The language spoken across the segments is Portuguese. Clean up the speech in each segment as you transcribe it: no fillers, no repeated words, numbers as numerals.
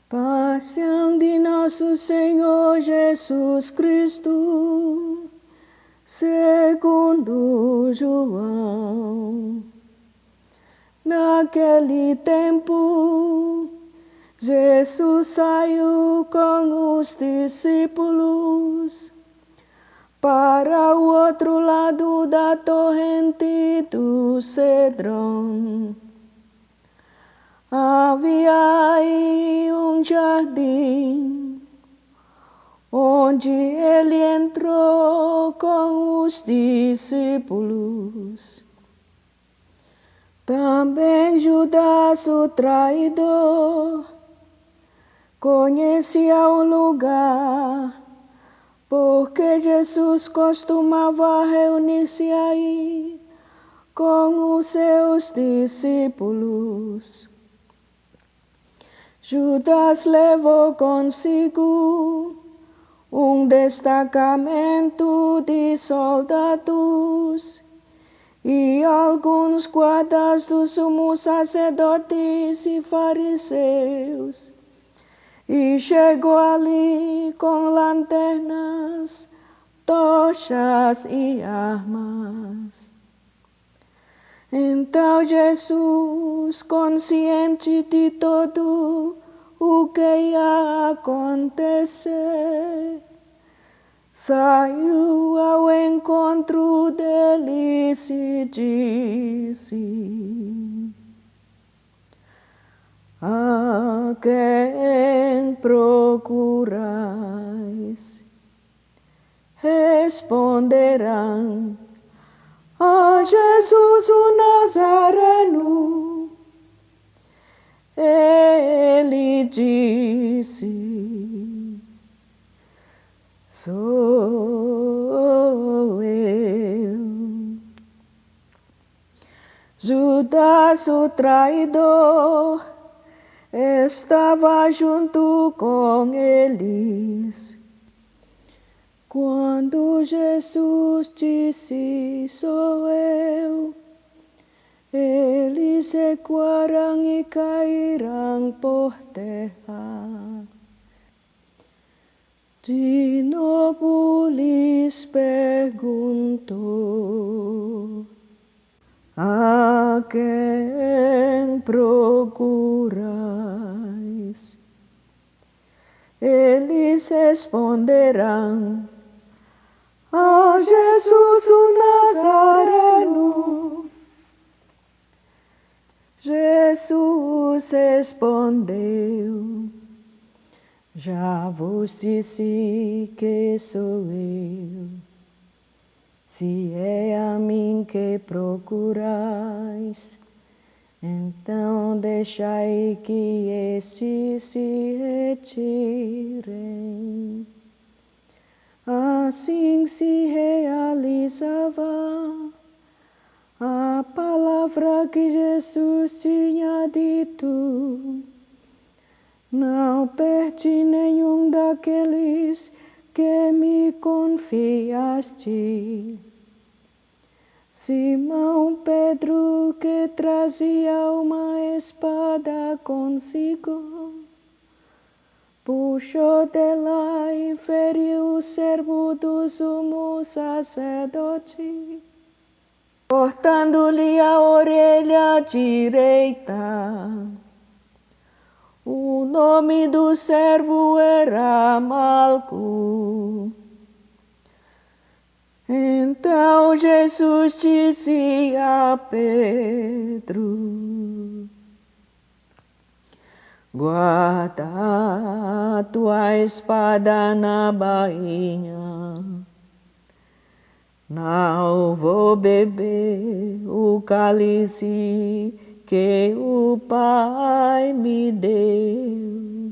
Paixão de nosso Senhor Jesus Cristo, segundo João. Naquele tempo, Jesus saiu com os discípulos para o outro lado da torrente do Cedrão. Havia aí um jardim, onde ele entrou com os discípulos. Também Judas, o traidor, conhecia o lugar, porque Jesus costumava reunir-se aí com os seus discípulos. Judas levou consigo um destacamento de soldados e alguns guardas dos sumos sacerdotes e fariseus, e chegou ali com lanternas, tochas e armas. Então Jesus, consciente de todo o que ia acontecer, saiu ao encontro deles e disse: a quem procurais? Responderão: a Jesus o Nazareno. Ele disse: sou eu. Judas, o traidor, estava junto com eles. Quando Jesus disse: sou eu, eles recuarão e cairão por terra. De novo lhes perguntou: a quem procurais? Eles responderão: a Jesus o Nazareno. Jesus respondeu: já vos disse que sou eu. Se é a mim que procurais, então deixai que estes se retirem. Assim se realizava a palavra que Jesus tinha dito: não perdi nenhum daqueles que me confiaste. Simão Pedro, que trazia uma espada consigo, puxou dela e feriu o servo do sumo sacerdote, cortando-lhe a orelha direita. O nome do servo era Malco. Então Jesus disse a Pedro: guarda a tua espada na bainha. Não vou beber o cálice que o Pai me deu.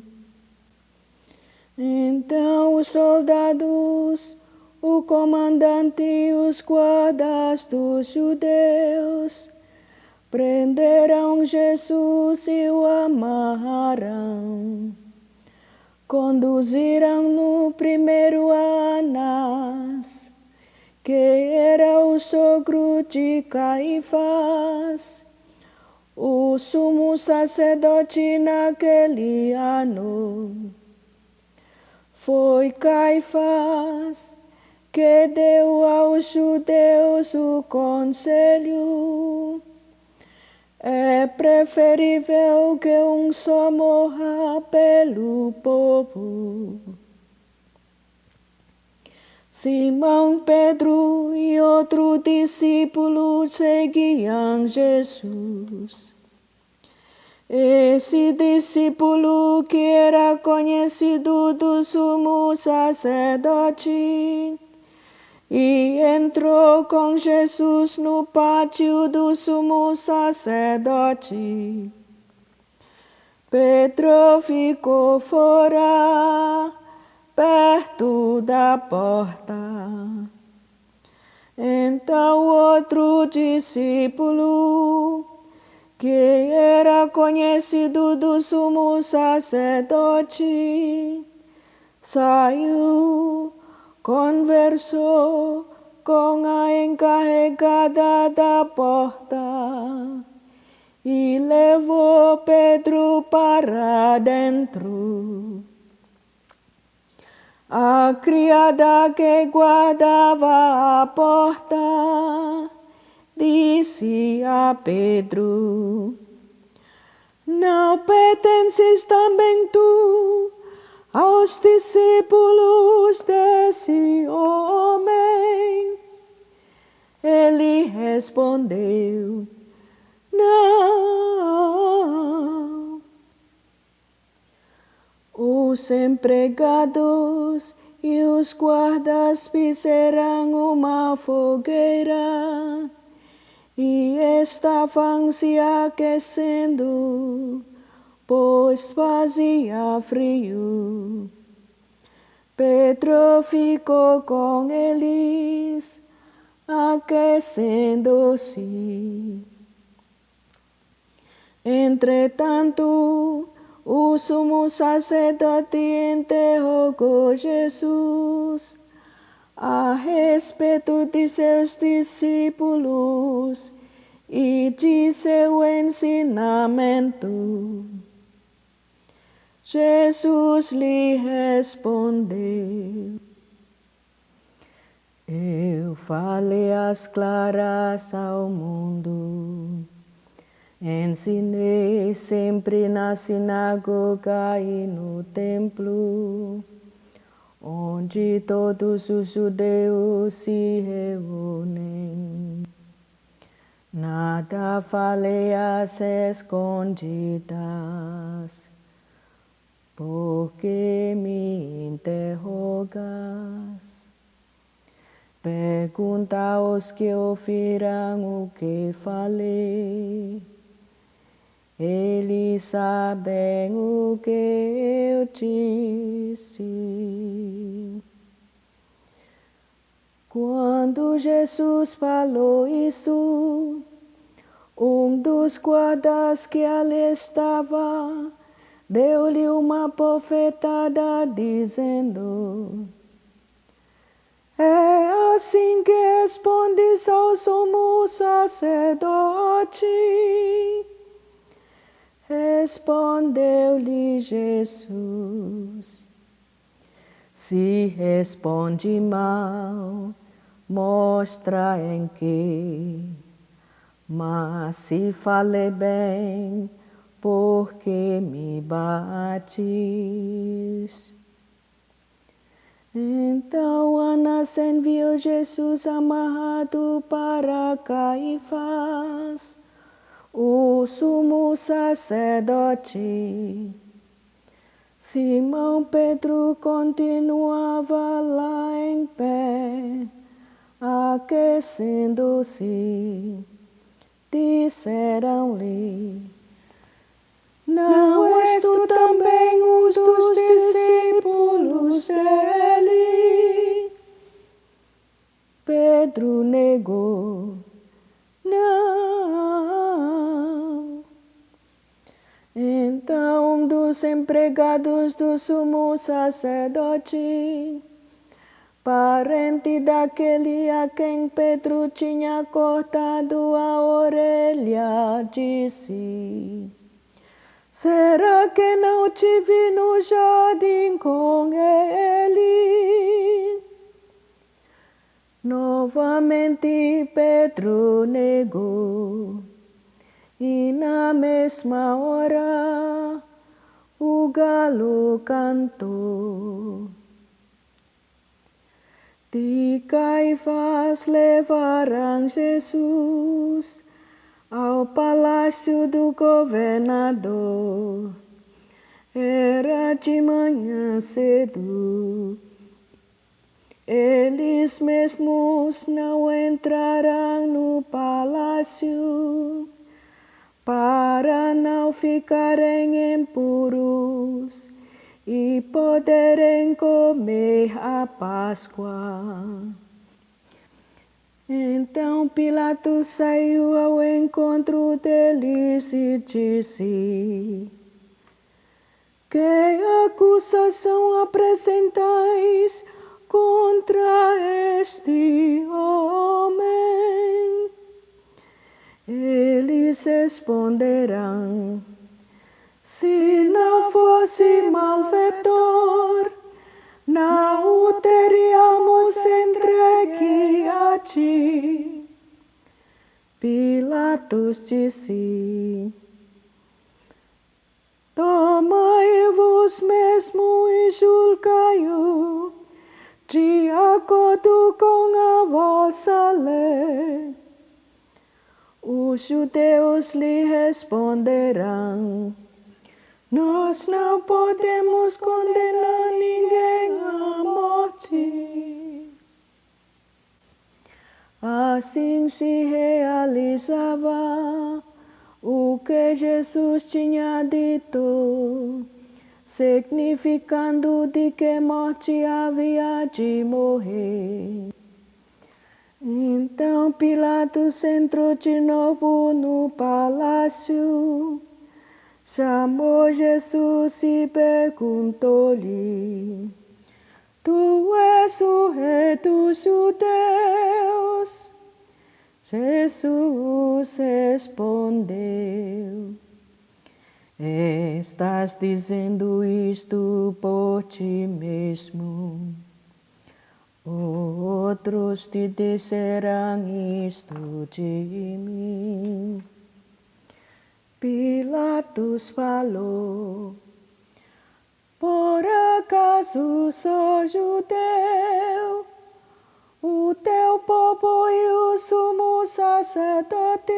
Então os soldados, o comandante e os guardas dos judeus prenderam Jesus e o amarraram. Conduziram-no primeiro a Anás, que era o sogro de Caifás, O sumo sacerdote naquele ano foi Caifás, que deu aos judeus o conselho: é preferível que um só morra pelo povo. Simão Pedro e outro discípulo seguiam Jesus. Esse discípulo, que era conhecido do sumo sacerdote, e entrou com Jesus no pátio do sumo sacerdote. Pedro ficou fora, perto da porta. Então outro discípulo, que era conhecido do sumo sacerdote, saiu, conversou com a encarregada da porta e levou Pedro para dentro. A criada que guardava a porta disse a Pedro: não pertences também tu aos discípulos desse homem? Ele respondeu: não. Os empregados e os guardas fizeram uma fogueira e estavam se aquecendo, pois fazia frio. Pedro ficou com eles, aquecendo-se. Entretanto, o sumo sacerdote interrogou Jesus a respeito de seus discípulos e de seu ensinamento. Jesus lhe respondeu: eu falei às claras ao mundo. Ensinei sempre na sinagoga e no templo, onde todos os judeus se reúnem. Nada falei às escondidas. Por que me interrogas? Pergunta aos que ouviram o que falei. Eles sabem o que eu disse. Quando Jesus falou isso, um dos guardas que ali estava deu-lhe uma bofetada, dizendo: é assim que respondes ao sumo sacerdote? Respondeu-lhe Jesus: se responde mal, mostra em que. Mas se falei bem, por que me bates? Então Anas enviou Jesus amarrado para Caifás, o sumo sacerdote. Simão Pedro continuava lá em pé, aquecendo-se. Disseram-lhe: não és tu também um dos discípulos dele? Pedro negou: não. Então um dos empregados do sumo sacerdote parente daquele a quem Pedro tinha cortado a orelha, disse: será que não te vi no jardim com ele? Novamente Pedro negou, e na mesma hora o galo cantou. De Caifás levaram Jesus ao palácio do governador. Era de manhã cedo. Eles mesmos não entraram no palácio para não ficarem impuros e poderem comer a Páscoa. Então Pilatos saiu ao encontro deles e disse: que acusação apresentais contra este homem? Eles responderão: se não fosse malfeitor, não o teríamos entregue a ti. Pilatos disse: tomai-vos mesmo e julgai-o de acordo com a vossa lei. Os judeus lhe responderão: nós não podemos condenar ninguém à morte. Assim se realizava o que Jesus tinha dito, significando de que morte havia de morrer. Então Pilatos entrou de novo no palácio, chamou Jesus e perguntou-lhe: tu és o rei dos judeus? Jesus respondeu: estás dizendo isto por ti mesmo. Outros te disserão isto de mim. Pilatos falou: por acaso sou judeu? O teu povo e os sumos sacerdotes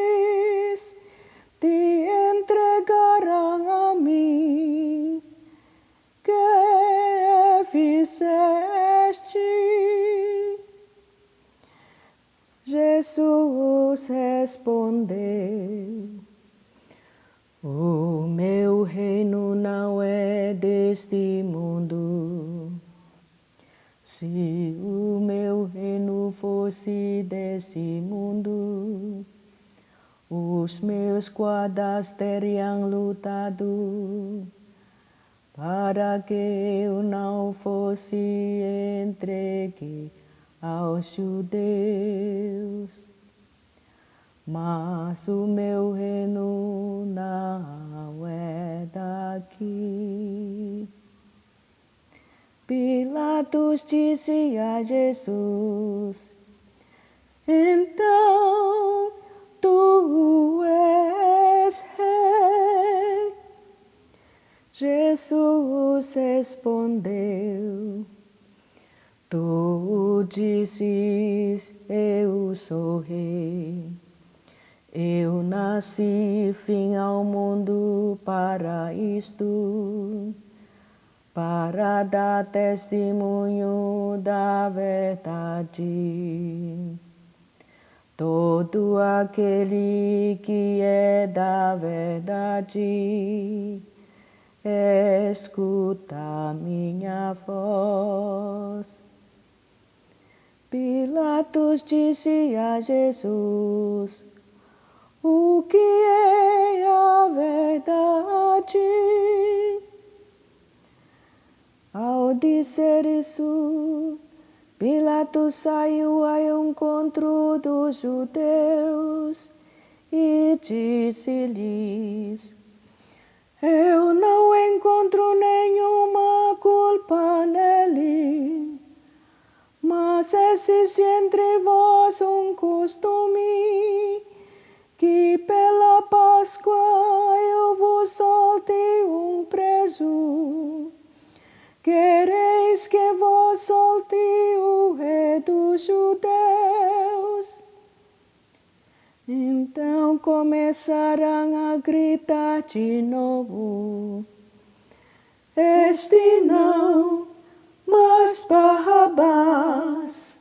te entregarão a mim. Que fizeste? Jesus respondeu: o meu reino não é deste mundo. Se o meu reino fosse deste mundo, os meus guardas teriam lutado para que eu não fosse entregue aos judeus. Mas o meu reino não é daqui. Pilatos disse a Jesus: então tu és rei? Jesus respondeu: tu dizes, eu sou rei. Eu nasci, vim ao mundo para isto, para dar testemunho da verdade. Todo aquele que é da verdade, escuta minha voz. Pilatos disse a Jesus: o que é a verdade? Ao dizer isso, Pilatos saiu ao encontro dos judeus e disse-lhes: eu não encontro nenhuma culpa nele, mas existe entre vós costume que pela Páscoa eu vos solte preso. Quereis que vos solte o rei dos judeus? Então começaram a gritar de novo: este não, mas Barrabás.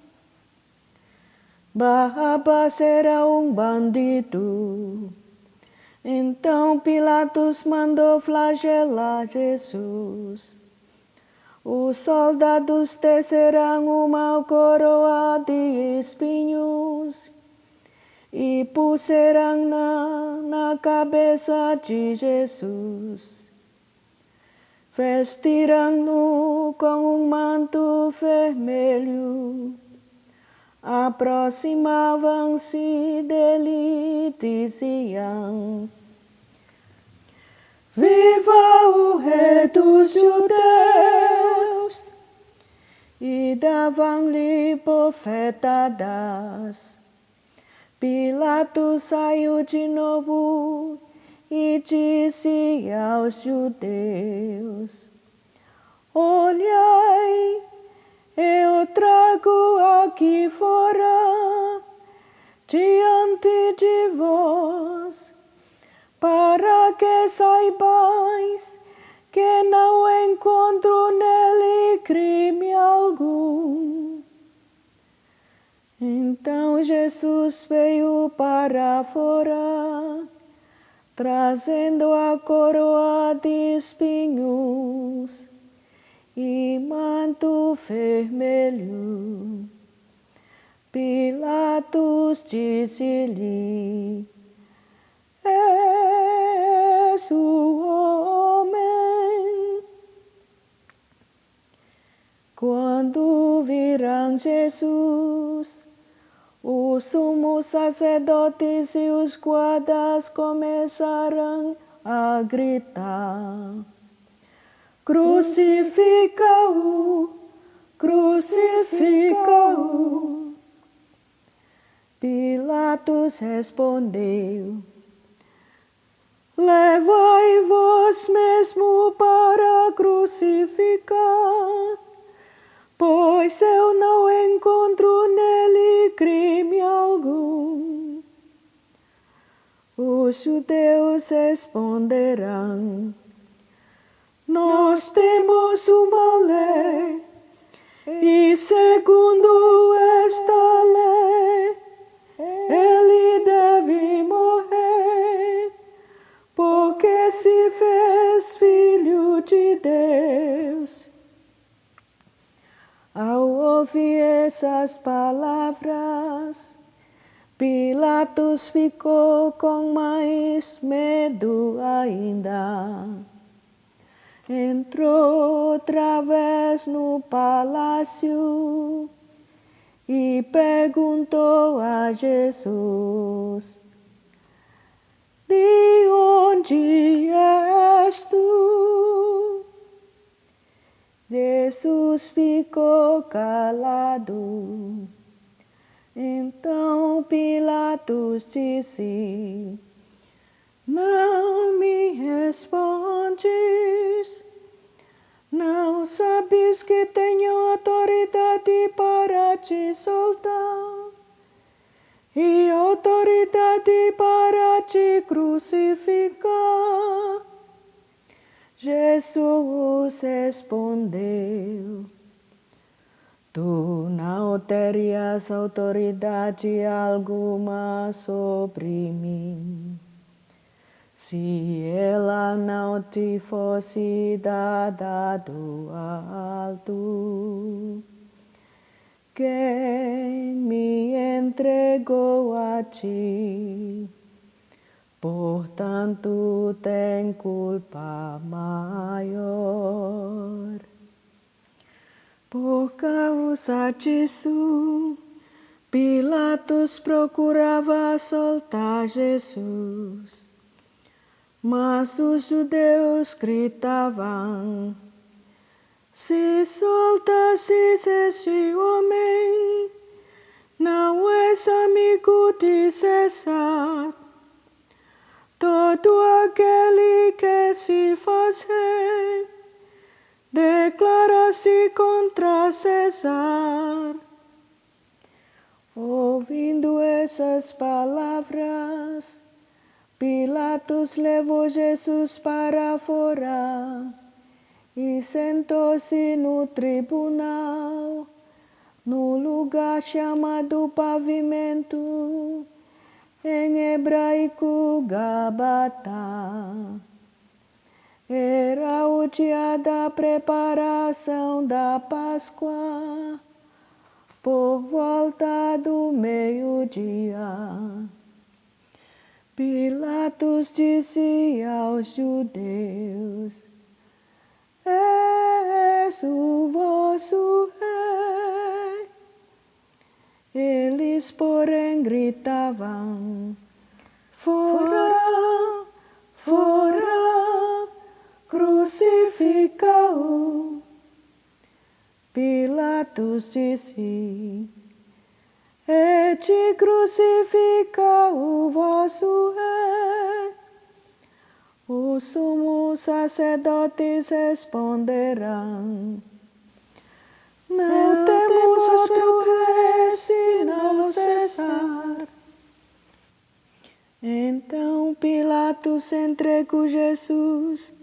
Barrabás era bandido. Então Pilatos mandou flagelar Jesus. Os soldados teceram uma coroa de espinhos e puseram na cabeça de Jesus. Vestiram-no com manto vermelho. Aproximavam-se dele e diziam: viva o rei dos judeus! E davam-lhe bofetadas. Pilatos saiu de novo e disse aos judeus: olhai, eu trago aqui fora, diante de vós, para que saibais que não encontro nele crime algum. Então Jesus veio para fora, trazendo a coroa de espinhos e manto vermelho. Pilatos disse-lhe: és o homem. Quando viram Jesus, os sumos sacerdotes e os guardas começaram a gritar: crucifica-o, crucifica-o. Pilatos respondeu: levai vós mesmo para crucificar, pois eu não encontro nele crime algum. Os judeus responderão: nós temos uma lei, e segundo esta lei, ele deve morrer, porque se fez filho de Deus. Ao ouvir essas palavras, Pilatos ficou com mais medo ainda. Entrou outra vez no palácio e perguntou a Jesus: de onde és tu? Jesus ficou calado. Então Pilatos disse: não me respondes? Não sabes que tenho autoridade para te soltar e autoridade para te crucificar? Jesus respondeu: tu não terias autoridade alguma sobre mim, se ela não te fosse dada do alto. Quem me entregou a ti, portanto tem culpa maior. Por causa cruz a Jesus. Pilatos procurava soltar Jesus, mas os judeus gritavam: se soltasses este homem, não és amigo de César. Todo aquele que se fazer declara-se contra César. Ouvindo essas palavras, Pilatos levou Jesus para fora e sentou-se no tribunal, no lugar chamado Pavimento, em hebraico Gabata. Era o dia da preparação da Páscoa, por volta do meio-dia. Pilatos disse aos judeus: és o vosso rei. Eles, porém, gritavam: fora, fora, crucifica-o. Pilatos disse: te crucifica o vosso rei. Os sumos sacerdotes responderão: não temos outro rei senão César. Então Pilatos entregou Jesus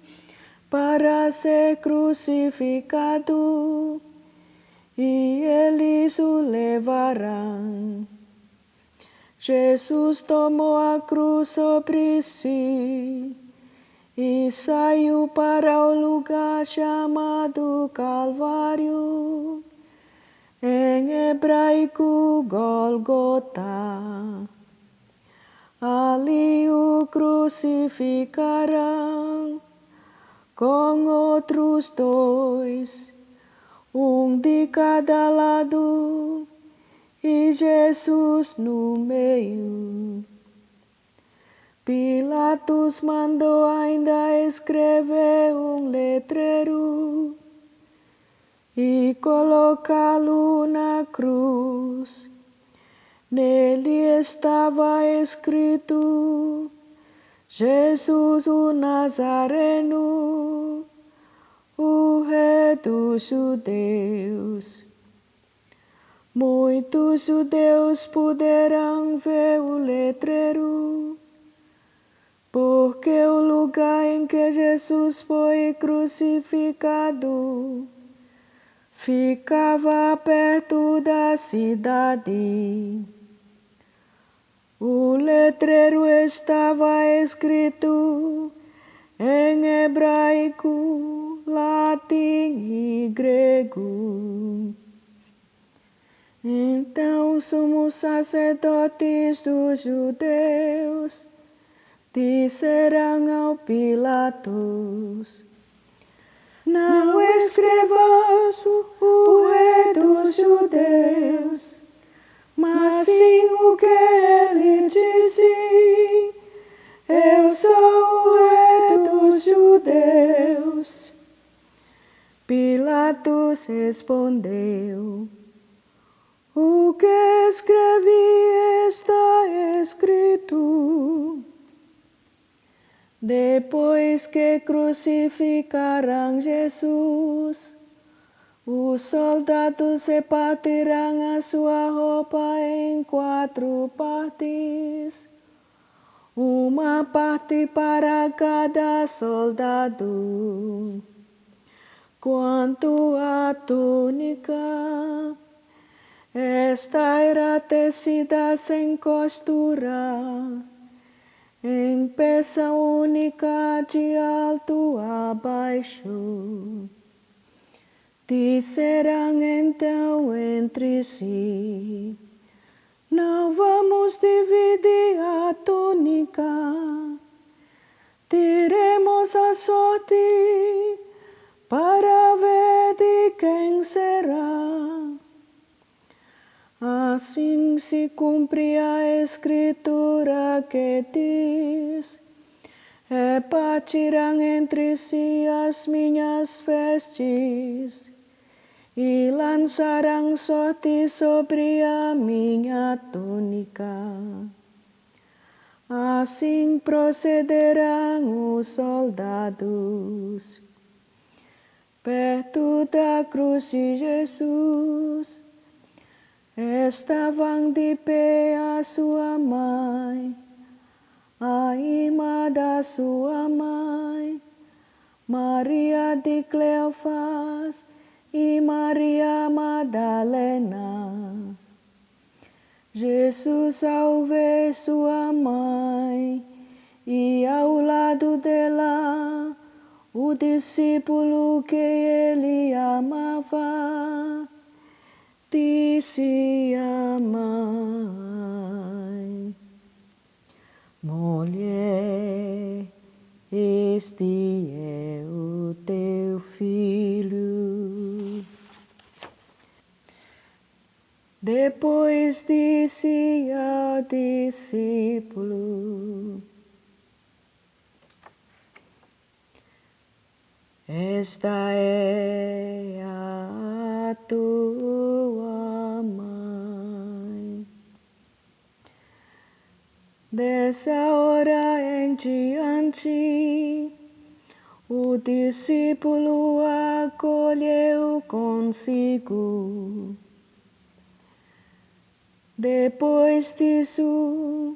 para ser crucificado, e eles o levarão. Jesus tomou a cruz sobre si e saiu para o lugar chamado Calvário, em hebraico Golgota. Ali o crucificarão com outros dois, um de cada lado, e Jesus no meio. Pilatos mandou ainda escrever um letreiro e colocá-lo na cruz. Nele estava escrito: Jesus o Nazareno, o Rei dos judeus. Muitos judeus puderam ver o letreiro, porque o lugar em que Jesus foi crucificado ficava perto da cidade. O letreiro estava escrito em hebraico, latim e grego. Então os sumos sacerdotes dos judeus disseram ao Pilatos: não escrevas o Rei dos judeus, mas sim o que ele disse: eu sou o Rei dos judeus. Pilatos respondeu: o que escrevi está escrito. Depois que crucificaram Jesus, os soldados repartirão a sua roupa em 4 partes, uma parte para cada soldado. Quanto à túnica, esta era tecida sem costura, em peça única de alto a baixo. Disseram então entre si: não vamos dividir a túnica, tiremos a sorte para ver de quem será. Assim se cumpre a escritura que diz: repartirão entre si as minhas vestes e lançarão sorte sobre a minha túnica. Assim procederão os soldados. Perto da cruz de Jesus estavam de pé a sua mãe, a irmã da sua mãe, Maria de Cleofás e Maria Madalena. Jesus, ao ver sua mãe e ao lado dela o discípulo que ele amava, disse à mãe: mulher, este é o teu filho. Depois disse ao discípulo: esta é a tua mãe. Dessa hora em diante, o discípulo acolheu consigo. Depois disso,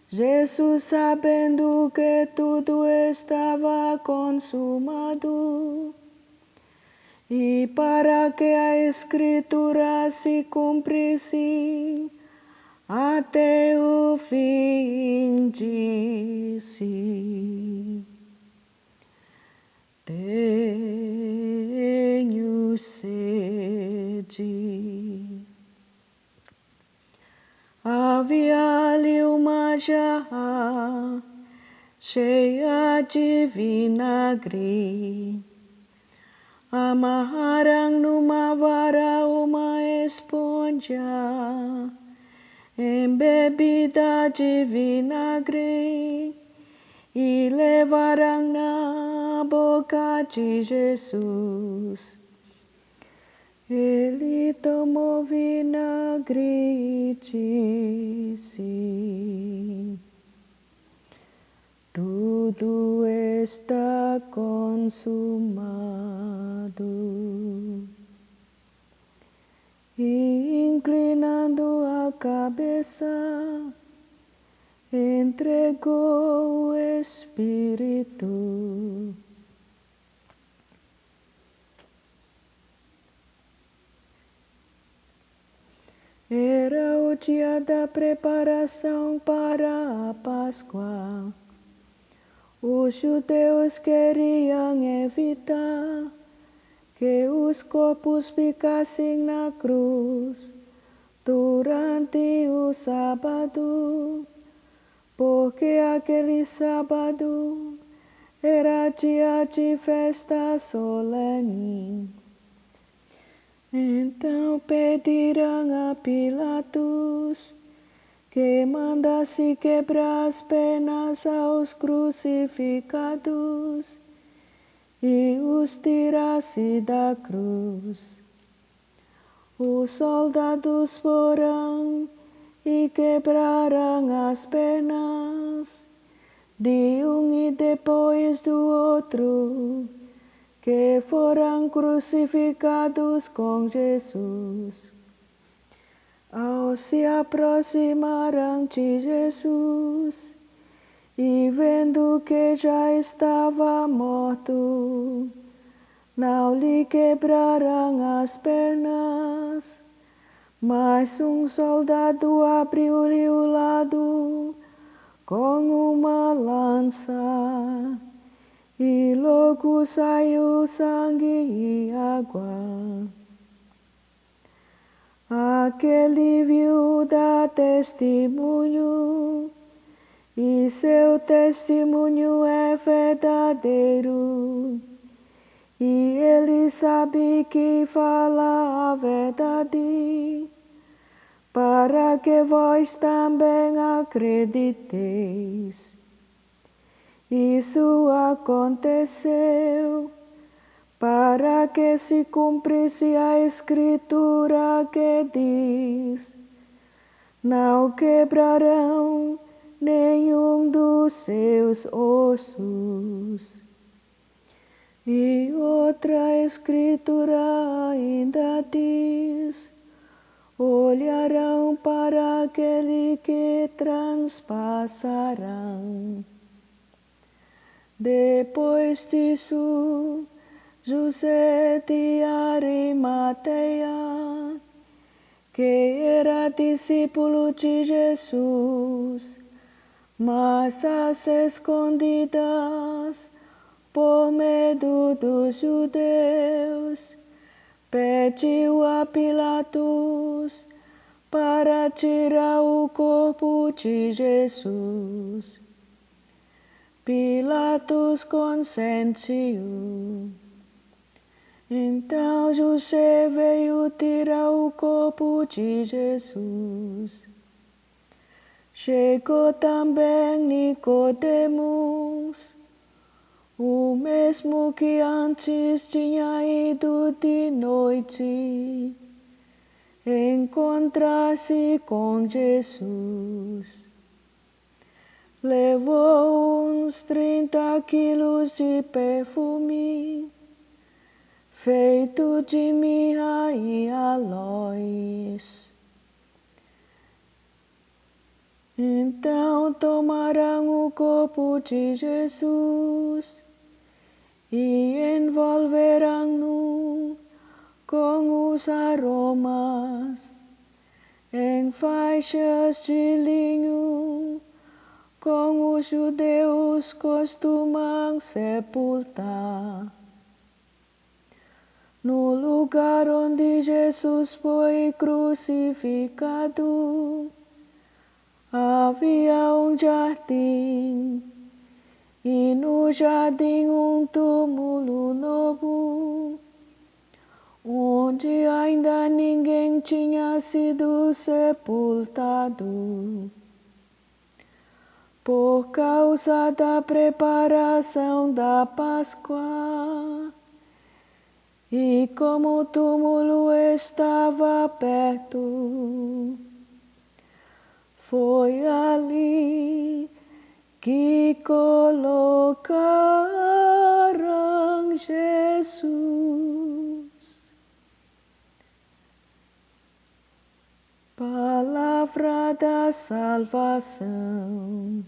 Jesus, sabendo que tudo estava consumado, e para que a Escritura se cumprisse até o fim, disse: tenho sede. Havia ali uma jarra cheia de vinagre. Amarraram numa vara uma esponja embebida de vinagre e levaram na boca de Jesus. Ele tomou vinagre e disse: tudo está consumado. E inclinando a cabeça, entregou o Espírito. Era o dia da preparação para a Páscoa. Os judeus queriam evitar que os corpos ficassem na cruz durante o sábado, porque aquele sábado era dia de festa solene. Então pediram a Pilatos que mandasse quebrar as penas aos crucificados e os tirasse da cruz. Os soldados foram e quebraram as penas de um e depois do outro, que foram crucificados com Jesus. Ao se aproximaram de Jesus e vendo que já estava morto, não lhe quebraram as pernas, mas um soldado abriu-lhe o lado com uma lança, e logo saiu sangue e água. Aquele viu dá testemunho, e seu testemunho é verdadeiro, e ele sabe que fala a verdade, para que vós também acrediteis. Isso aconteceu para que se cumprisse a Escritura que diz: não quebrarão nenhum dos seus ossos. E outra Escritura ainda diz: olharão para aquele que transpassarão. Depois disso, José de Arimateia, que era discípulo de Jesus, mas às escondidas, por medo dos judeus, pediu a Pilatos para tirar o corpo de Jesus. Pilatos consentiu. Então José veio tirar o corpo de Jesus. Chegou também Nicodemos, o mesmo que antes tinha ido de noite encontrar-se com Jesus. Levou uns 30 quilos de perfume, feito de mirra e aloes. Então tomaram o corpo de Jesus e envolverão-no com os aromas em faixas de linho, como os judeus costumam sepultar. No lugar onde Jesus foi crucificado, havia um jardim, e no jardim um túmulo novo, onde ainda ninguém tinha sido sepultado. Por causa da preparação da Páscoa, e como o túmulo estava perto, foi ali que colocaram Jesus. Palavra da salvação.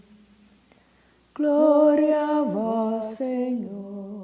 Glória a vós, Senhor.